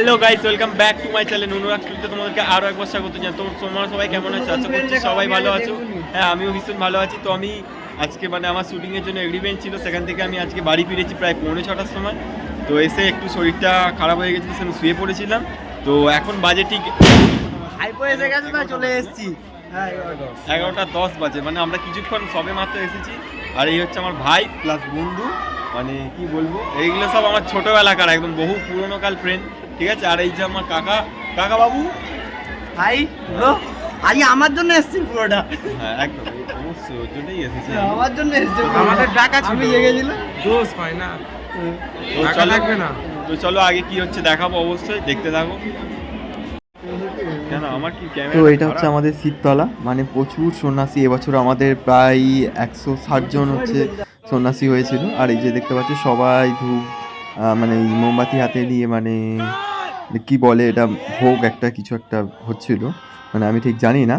Hello guys, welcome back to my channel Anurag টুতে তোমাদেরকে আরও একবার স্বাগত জানাই। তো তোমরা সবাই কেমন আছো? আশা করছি সবাই ভালো আছো। হ্যাঁ, আমিও ভীষণ ভালো আছি। তো আমি আজকে আমার শুটিংয়ের জন্য এগ্রিমেন্ট ছিল, সেখান থেকে আমি আজকে বাড়ি ফিরেছি প্রায় 5:45টার সময়। তো এসে একটু শরীরটা খারাপ হয়ে গেছিলো, সেখানে শুয়ে পড়েছিলাম। তো এখন বাজে ঠিক এসে গেছে, তাই চলে এসেছি। 11:10 বাজে, আমরা কিছুক্ষণ সবে মাত্র এসেছি। আর এই হচ্ছে আমার ভাই প্লাস বন্ধু, কি বলবো, এইগুলো সব আমার ছোটোবেলাকার একদম বহু পুরোনো কাল ফ্রেন্ড, ঠিক আছে। আর এই যে আমার কাকা বাবু ভাই ব্রো, আজকে আমার জন্য এসেছি পুরোটা। হ্যাঁ একদম, অবশ্যই ওর জন্যই এসেছি। আমার জন্য এসেছি, আমাদের ডাকা ছিল, আমি জেগেছিল দোষ হয় না, টাকা লাগবে না। তো চলো আগে কি হচ্ছে দেখাবো, অবশ্যই দেখতে থাকো। কেন আমার কি ক্যামেরা? তো এটা হচ্ছে আমাদের শীততলা, প্রচুর সন্ন্যাসী এবছর আমাদের প্রায় 160 জন হচ্ছে সন্ন্যাসী হয়েছিল। আর এই যে দেখতে পাচ্ছ সবাই ধূপ এই মোমবাতি হাতে নিয়ে কি বলে এটা, ভোগ একটা কিছু একটা হচ্ছিল, আমি ঠিক জানি না।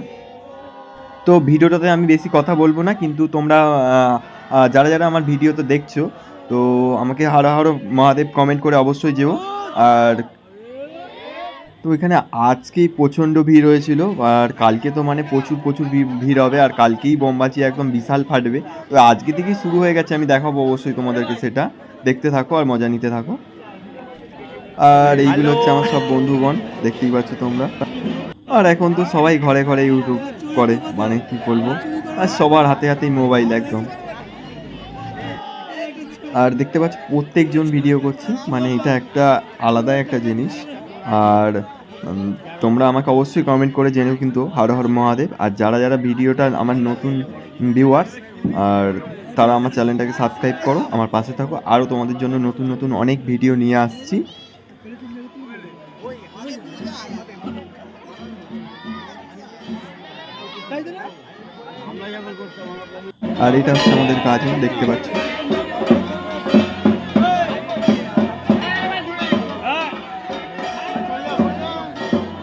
তো ভিডিওটাতে আমি বেশি কথা বলবো না, কিন্তু তোমরা যারা যারা আমার ভিডিওতে দেখছো, তো আমাকে হারো হারো মহাদেব কমেন্ট করে অবশ্যই যেও। আর তো এখানে আজকেই প্রচণ্ড ভিড় হয়েছিল, আর কালকে তো প্রচুর প্রচুর ভিড় হবে, আর কালকেই বোমবাজি একদম বিশাল ফাটবে। তো আজকে থেকেই শুরু হয়ে গেছে, আমি দেখাবো অবশ্যই তোমাদেরকে, সেটা দেখতে থাকো আর মজা নিতে থাকো। আর এইগুলো হচ্ছে আমার সব বন্ধুগণ, দেখতেই পাচ্ছ তোমরা। আর এখন তো সবাই ঘরে ঘরে ইউটিউব করে, কি বলবো, আর সবার হাতে হাতেই মোবাইল একদম। আর দেখতে পাচ্ছ প্রত্যেকজন ভিডিও করছে, এটা একটা আলাদা একটা জিনিস। আর তোমরা আমাকে অবশ্যই কমেন্ট করে জেনেও কিন্তু হর হর মহাদেব। আর যারা যারা ভিডিওটা আমার নতুন ভিউয়ার্স, আর তারা আমার চ্যানেলটাকে সাবস্ক্রাইব করো, আমার পাশে থাকো। আরও তোমাদের জন্য নতুন নতুন অনেক ভিডিও নিয়ে আসছি। আর এটা হচ্ছে আমাদের গাজন, দেখতে পাচ্ছ।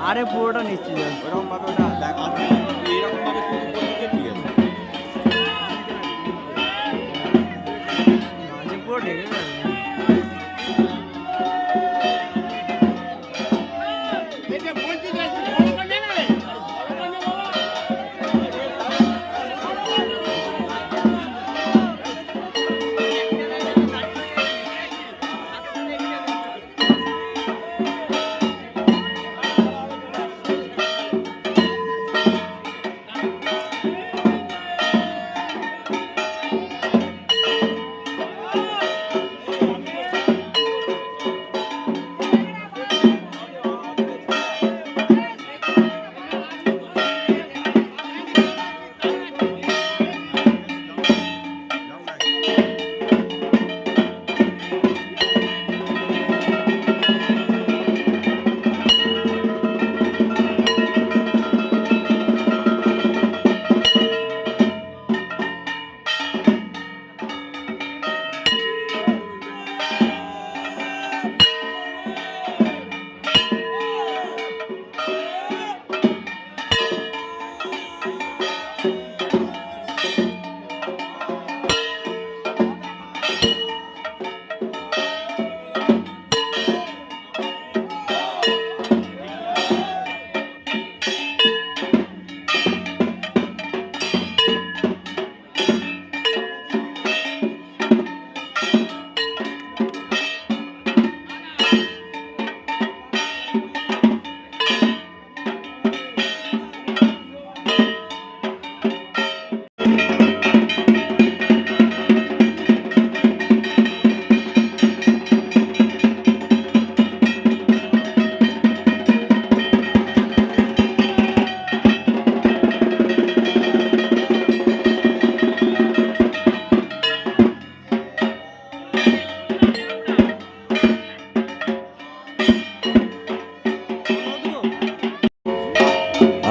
আরে পুরোটা নিচ্ছি ওরকম ভাবে না দেখা, এইরকম ভাবে তুমি বলতে ঠিক আছে। পুরো ঢেকে গেছে।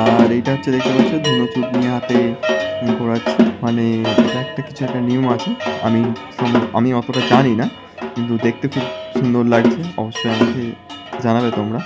আর এইটা হচ্ছে দেখতে পাচ্ছ ধুনো চুপ নিয়ে হাতে ঘোরাচ্ছে, এটা একটা কিছু একটা নিয়ম আছে। আমি অতটা জানি না, কিন্তু দেখতে খুব সুন্দর লাগছে, অবশ্যই আমাকে জানাবে তোমরা।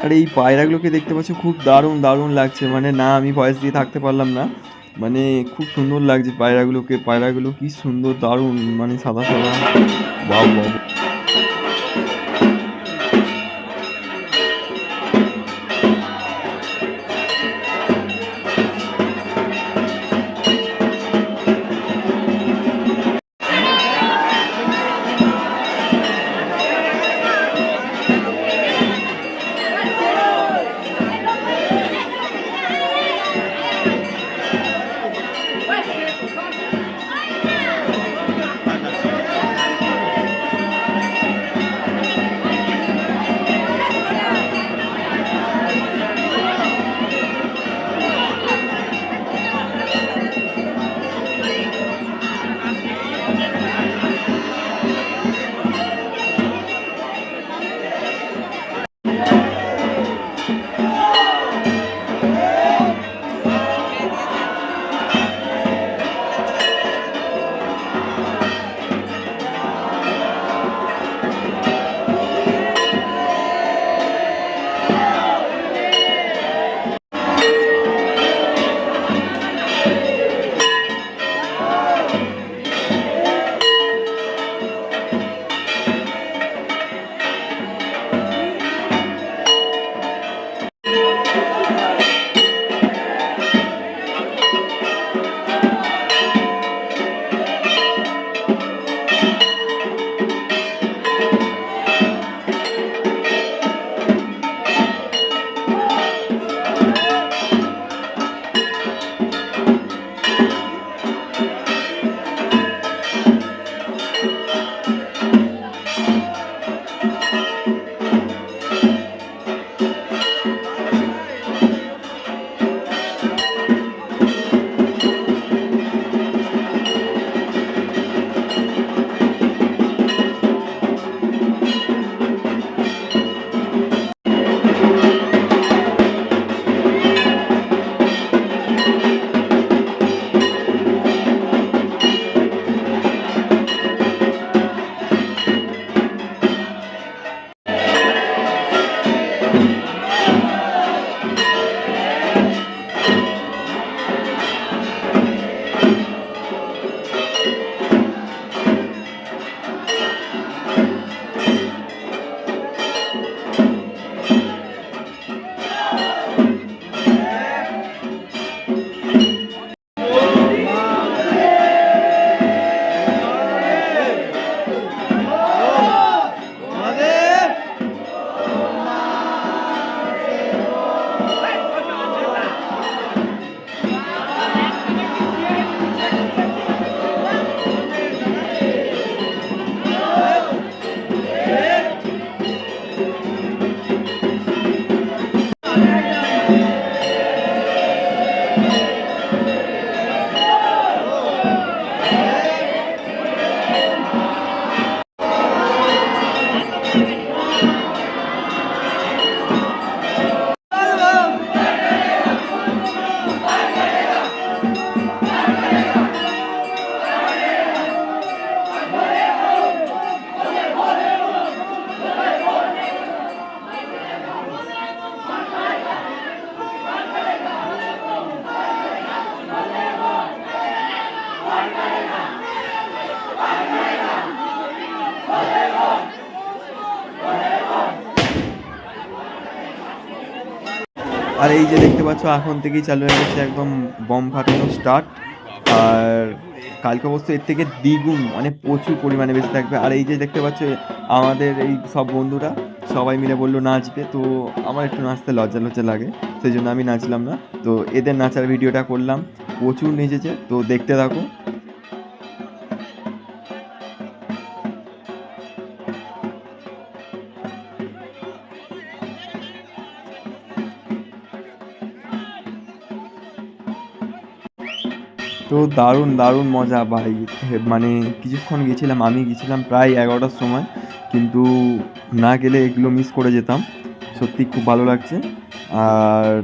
আর এই পায়রাগুলোকে দেখতে পাচ্ছ খুব দারুণ দারুণ লাগছে, মানে না আমি ভয়েস দিয়ে থাকতে পারলাম না, মানে খুব সুন্দর লাগছে পায়রাগুলোকে। পায়রাগুলো কি সুন্দর দারুণ, মানে সাদা সাদা, বাহ বাহ। আর এই যে দেখতে পাচ্ছ এখন থেকেই চালু হয়ে গেছে একদম বম ফাটানো স্টার্ট, আর কালকে অবশ্য এর থেকে দ্বিগুণ মানে প্রচুর পরিমাণে বেশি থাকবে। আর এই যে দেখতে পাচ্ছ আমাদের এই সব বন্ধুরা সবাই মিলে বললো নাচবে, তো আমার একটু নাচতে লজ্জা লজ্জা লাগে, সেই জন্য আমি নাচলাম না। তো এদের নাচার ভিডিওটা করলাম, প্রচুর নেচেছে, তো দেখতে থাকো। তো দারুণ দারুণ মজা ভাই, মানে কিছুক্ষণ গেছিলাম, আমি গেছিলাম প্রায় 11টার সময়, কিন্তু না গেলে এগুলো মিস করে যেতাম। সত্যি খুব ভালো লাগছে। আর